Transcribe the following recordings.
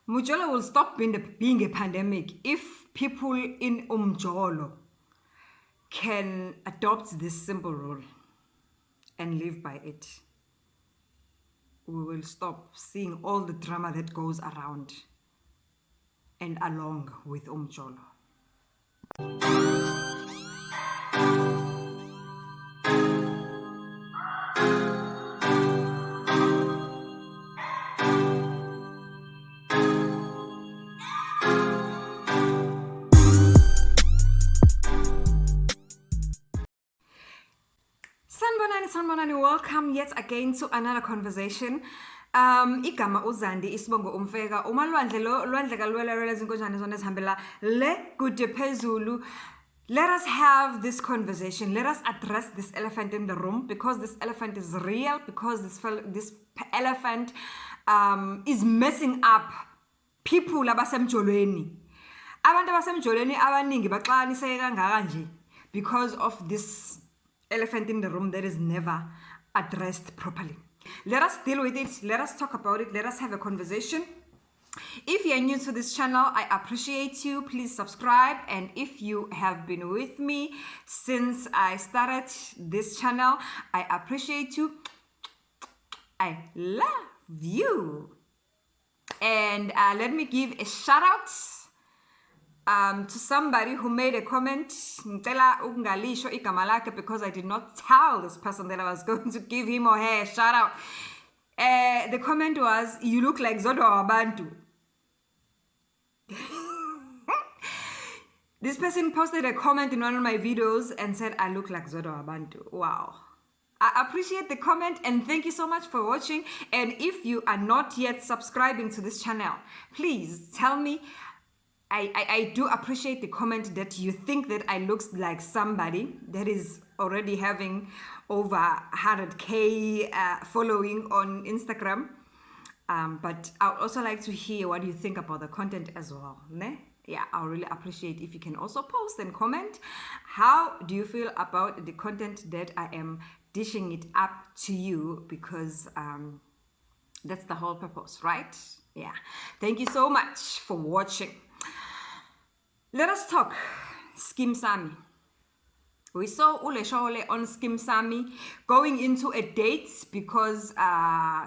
Mujolo will stop being a pandemic if people in Umjolo can adopt this simple rule and live by it. We will stop seeing all the drama that goes around and along with Umjolo. Sanbonani, welcome yet again to another conversation. Igama uzandi isibongo umfeka uma lwandle kalwela izinkonjane zona ezihambela le kude phezulu. Let us have this conversation. Let us address this elephant in the room, because this elephant is real, because this elephant is messing up people abasemjolweni. Abantu abasemjolweni abaningi baxaniseke kangaka nje because of this elephant in the room that is never addressed properly. Let us deal with it. Let us talk about it. Let us have a conversation. If you are new to this channel, I appreciate you. Please subscribe. And if you have been with me since I started this channel, I appreciate you. I love you. And let me give a shout out to somebody who made a comment, because I did not tell this person that I was going to give him or her a shout out. The comment was, "You look like Zodwa wabantu." This person posted a comment in one of my videos and said, "I look like Zodwa wabantu." Wow. I appreciate the comment and thank you so much for watching. And if you are not yet subscribing to this channel, please tell me. I do appreciate the comment that you think that I look like somebody that is already having over 100K following on Instagram. But I would also like to hear what you think about the content as well. Ne? Yeah, I'll really appreciate if you can also post and comment. How do you feel about the content that I am dishing it up to you? Because that's the whole purpose, right? Yeah. Thank you so much for watching. Let us talk Skim Sami. We saw Uleshole on Skim Sami going into a date because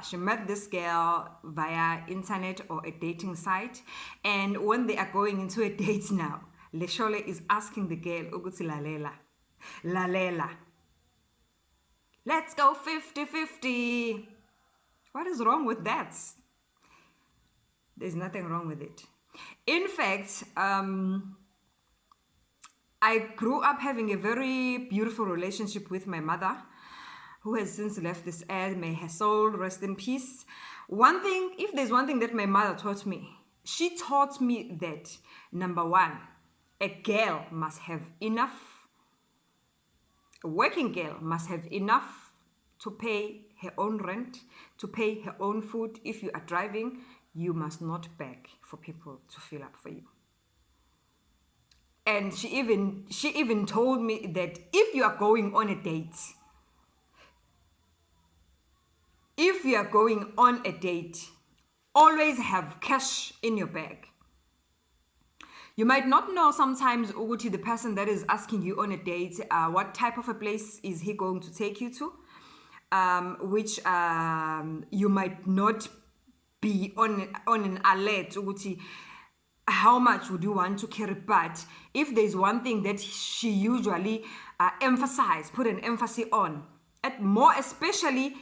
she met this girl via internet or a dating site. And when they are going into a date now, Leshole is asking the girl, Uguti Lalela. Let's go 50-50. What is wrong with that? There's nothing wrong with it. In fact, I grew up having a very beautiful relationship with my mother, who has since left this earth. May her soul rest in peace. One thing, if there's one thing that my mother taught me, she taught me that, number one, a girl must have enough, a working girl must have enough to pay her own rent, to pay her own food. If you are driving, you must not beg for people to fill up for you. And she even told me that if you are going on a date, always have cash in your bag. You might not know sometimes, Uguti, the person that is asking you on a date, what type of a place is he going to take you to, which you might not be on an alert, Uguti, how much would you want to carry? But if there's one thing that she usually put an emphasis on, and more especially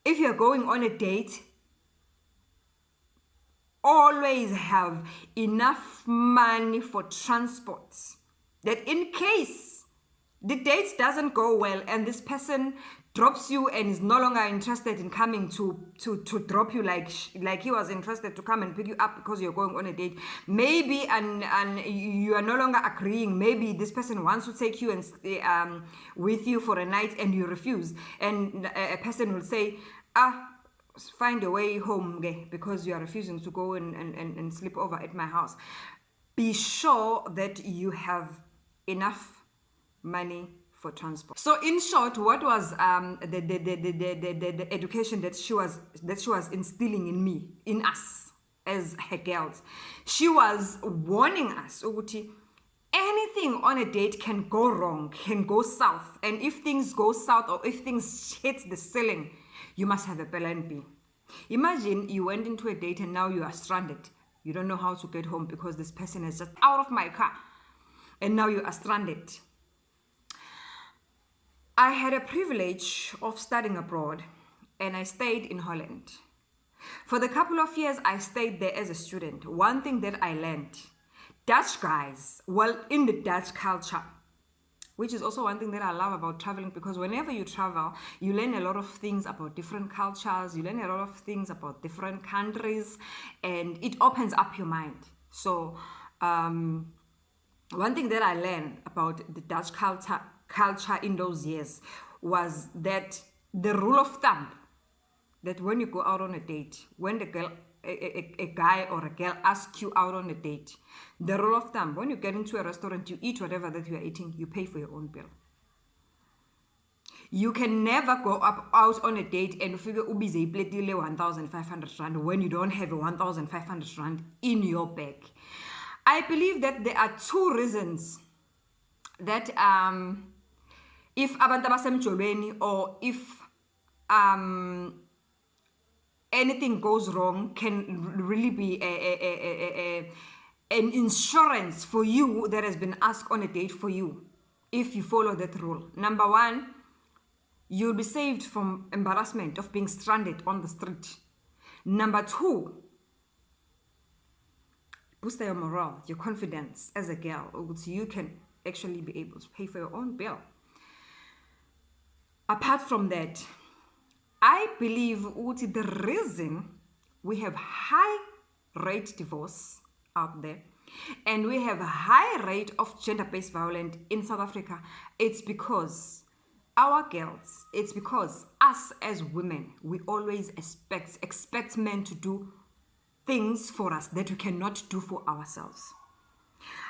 if you're going on a date, always have enough money for transport, that in case the date doesn't go well and this person drops you and is no longer interested in coming to drop you like he was interested to come and pick you up because you're going on a date, maybe and you are no longer agreeing, maybe this person wants to take you and stay with you for a night and you refuse, and a person will say, find a way home because you are refusing to go and sleep over at my house. Be sure that you have enough money for transport. So in short, what was the education that she was instilling in us as her girls. She was warning us, ukuthi, anything on a date can go wrong, can go south. And if things go south or if things hit the ceiling, you must have a plan B. Imagine you went into a date and now you are stranded. You don't know how to get home because this person is just out of my car. And now you are stranded. I had a privilege of studying abroad and I stayed in Holland. For the couple of years I stayed there as a student, one thing that I learned, Dutch guys, well, in the Dutch culture, which is also one thing that I love about traveling, because whenever you travel, you learn a lot of things about different cultures, you learn a lot of things about different countries, and it opens up your mind. So, one thing that I learned about the Dutch culture in those years was that the rule of thumb, that when you go out on a date, when the girl, a guy or a girl asks you out on a date, the rule of thumb, when you get into a restaurant, you eat whatever that you are eating, you pay for your own bill. You can never go out on a date and figure ubize pletile 1,500 rand when you don't have a 1,500 rand in your bag. I believe that there are two reasons that if abantu abasemjobeni or if anything goes wrong, can really be an insurance for you that has been asked on a date for you if you follow that rule. Number one, you'll be saved from embarrassment of being stranded on the street. Number two, boost your morale, your confidence as a girl, so you can actually be able to pay for your own bill. Apart from that, I believe the reason we have high rate divorce out there and we have a high rate of gender-based violence in South Africa, it's because our girls, it's because us as women, we always expect men to do things for us that we cannot do for ourselves.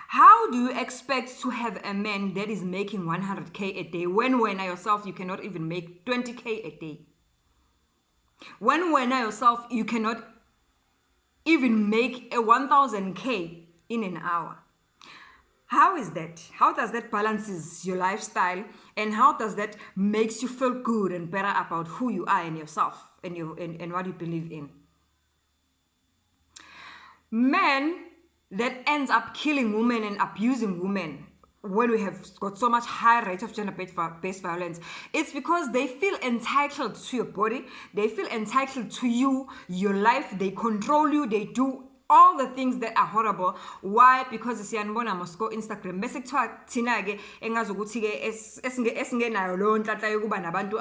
How do you expect to have a man that is making 100K a day when yourself you cannot even make 20K a day? When yourself you cannot even make a 1,000K in an hour? How is that? How does that balances your lifestyle, and how does that makes you feel good and better about who you are and yourself and what you believe in? Men that ends up killing women and abusing women when we have got so much high rate of gender-based violence, it's because they feel entitled to your body, they feel entitled to you, your life, they control you, they do all the things that are horrible. Why? Because siyanibona must go Instagram bese kuthiwa thina ke engazokuthi ke esingenayo lo nhlahla yokuba nabantu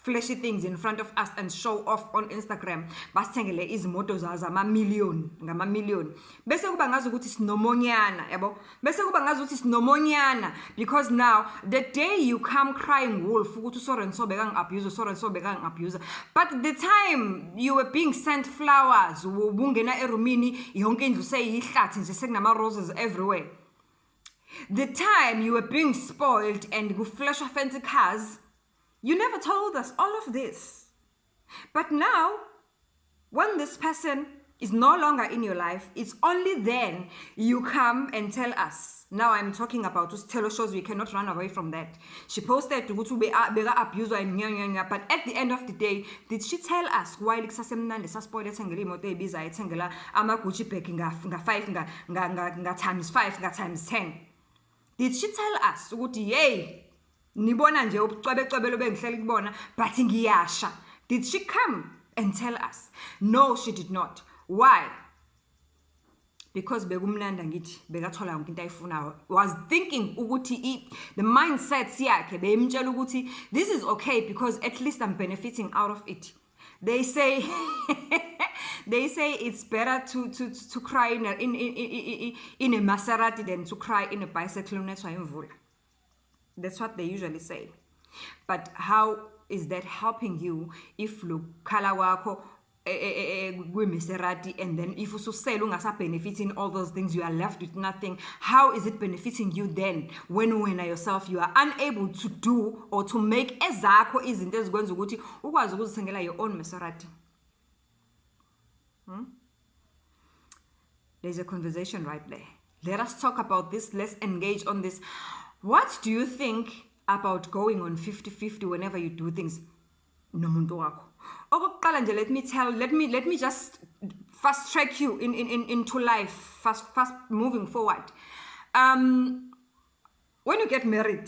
flashy things in front of us and show off on Instagram, basithengele izimoto ngama-million bese kuba ngazi ukuthi sinomonyana, yabo, bese kuba ngazi ukuthi sinomonyana, because now the day you come crying wolf ukuthi so and so bekang abuse, but the time you were being sent flowers, ubungena erumini yonke indlu seyihlathi nje sekunama roses everywhere, the time you were being spoiled and ku flash of fancy cars, you never told us all of this. But now, when this person is no longer in your life, it's only then you come and tell us. Now I'm talking about those tele shows, we cannot run away from that. She posted to be abuser and but at the end of the day, did she tell us why liksasemnande saspoil ethengela imoto ebiza ethengela ama Gucci bag nga 5 nga times 5 nga times 10? Did she tell us ukuthi hey, nibona nje ubucwebecwebelo bengihleli kubona but ngiyasha? Did she come and tell us? No, she did not. Why? Because bekumnanda ngithi bekathola yonke into ayifunayo, was thinking ukuthi the mindset yakhe beyimtshela ukuthi this is okay because at least I'm benefiting out of it. They say it's better to cry in a Maserati than to cry in a bicycle unethwa imvula. That's what they usually say. But how is that helping you if lukhala wakho Maserati, and then if ususela ungasa benefiting all those things, you are left with nothing? How is it benefiting you then when yourself you are unable to do or to make ezakho izinto ezikwenza ukuthi ukwazi ukuzithengela your own Maserati? There's a conversation right there. Let us talk about this. Let's engage on this. What do you think about going on 50-50 whenever you do things? Nomuntu wakho. Okokuqala nje, let me just fast track you into life, fast moving forward. When you get married,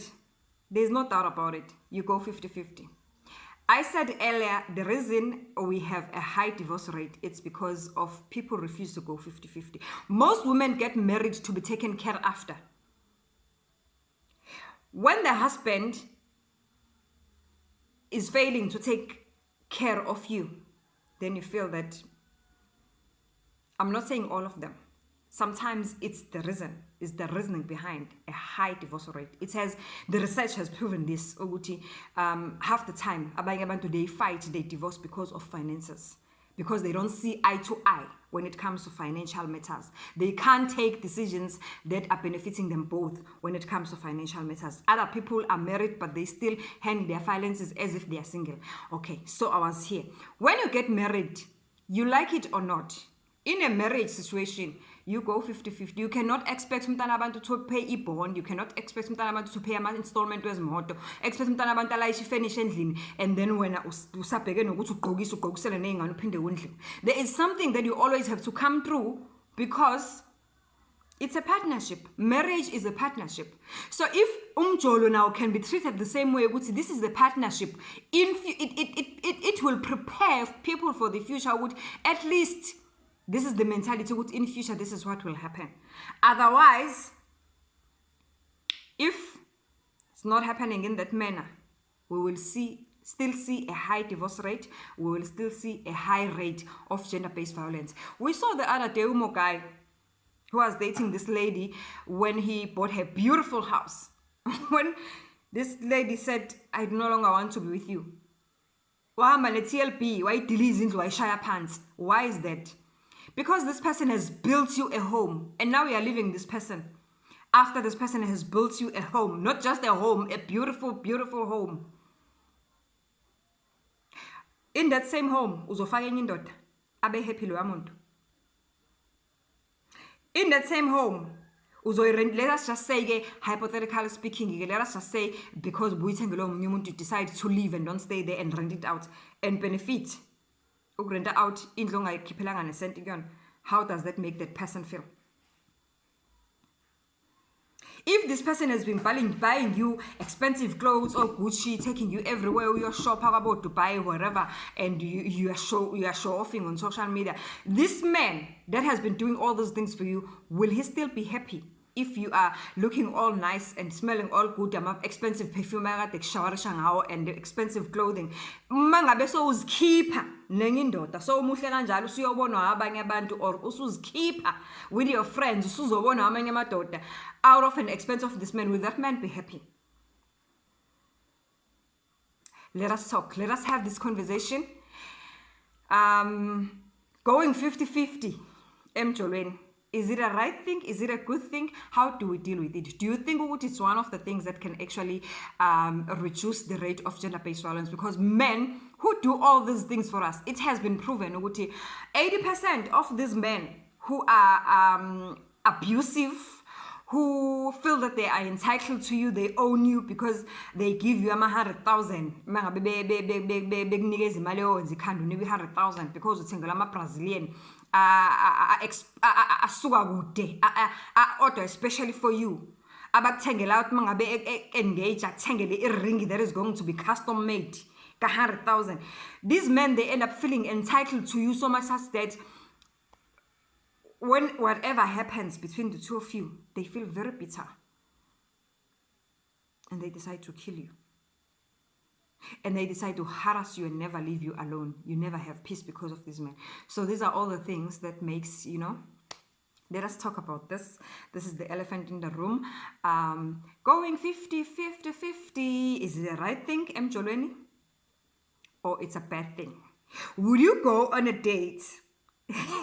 there's no doubt about it. You go 50-50. I said earlier, the reason we have a high divorce rate, it's because of people refuse to go 50-50. Most women get married to be taken care after. When the husband is failing to take care of you, then you feel that, I'm not saying all of them, sometimes it's the reasoning behind a high divorce rate. The research has proven this. Half the time, abanye abantu, they fight, they divorce because of finances, because they don't see eye to eye when it comes to financial matters. They can't take decisions that are benefiting them both when it comes to financial matters. Other people are married, but they still handle their finances as if they are single. Okay, so I was here. When you get married, you like it or not, in a marriage situation, you go 50-50. You cannot expect umntana abantu to pay a bond. You cannot expect umntana abantu to pay an installment wezimoto. Expect umntana abantu alayishe finish endlini, and then when usabheke nokuthi ugqokisele nezingane uphinde wondliwe. There is something that you always have to come through, because it's a partnership. Marriage is a partnership. So if umjolo now can be treated the same way, this is the partnership, it will prepare people for the future. At least this is the mentality, in future, this is what will happen. Otherwise, if it's not happening in that manner, we will still see a high divorce rate. We will still see a high rate of gender-based violence. We saw the other day, guy who was dating this lady when he bought her beautiful house. When this lady said, I no longer want to be with you. Why is that? Because this person has built you a home, and now you are leaving this person. After this person has built you a home, not just a home, a beautiful, beautiful home. In that same home, uzofaka enye indoda abe happy lo muntu. In that same home, let us just say, hypothetically speaking, let us just say, because you decide to leave and don't stay there and rent it out and benefit. Out, how does that make that person feel? If this person has been buying you expensive clothes or Gucci, taking you everywhere, you shop about Dubai, wherever, and you are show-offing on social media, this man that has been doing all those things for you, will he still be happy? If you are looking all nice and smelling all good, expensive perfume, and expensive clothing, mangabe so uzkhipha nenye indoda so umuhle kanjalo usuyobonwa abanye abantu, or usuzkhipha with your friends usuzobonwa amanye amadoda out of an expense of this man, will that man be happy? Let us talk. Let us have this conversation. Going 50-50, emjolweni. Is it a right thing? Is it a good thing? How do we deal with it? Do you think it's one of the things that can actually reduce the rate of gender-based violence? Because men who do all these things for us, it has been proven 80% of these men who are abusive, who feel that they are entitled to you, they own you because they give you 100,000. Because it's Brazilian. Especially for you. Engage a ring that is going to be custom made. 100,000. These men, they end up feeling entitled to you so much as that when whatever happens between the two of you, they feel very bitter. And they decide to kill you. And they decide to harass you and never leave you alone. You never have peace because of this man. So these are all the things that makes, let us talk about this. This is the elephant in the room. Going 50-50, is it the right thing, emjolweni? Or it's a bad thing? Would you go on a date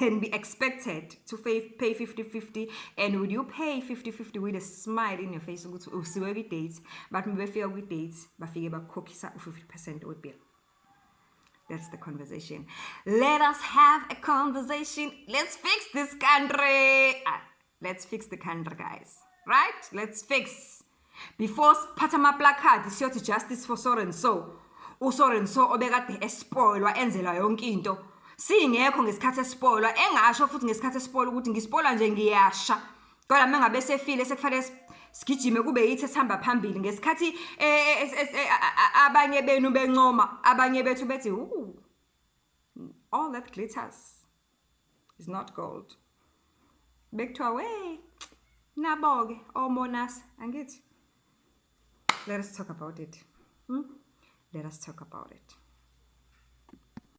and be expected to pay 50-50, and would you pay 50-50 with a smile in your face? Usiwe dates, but maybe feel with dates, but figure about cookies 50% with bill. That's the conversation. Let us have a conversation. Let's fix this country. Let's fix the country, guys. Right? Let's fix. Before patama placard, siyothi justice for so and so. So and so obekade espoilwa enzelwa yonke into. Singekho ngesikhathi espoilwa, engasho futhi ngesikhathi espoilwa ukuthi ngispoilwa nje ngiyasha. Kodwa mengabe sefile sekufanele sigijime kube yithi esihamba phambili ngesikhathi abanye benu bencoma, abanye bethu bethi all that glitters is not gold. Bekuthiwa we naboke omonasa angithi. Let us talk about it. Let us talk about it.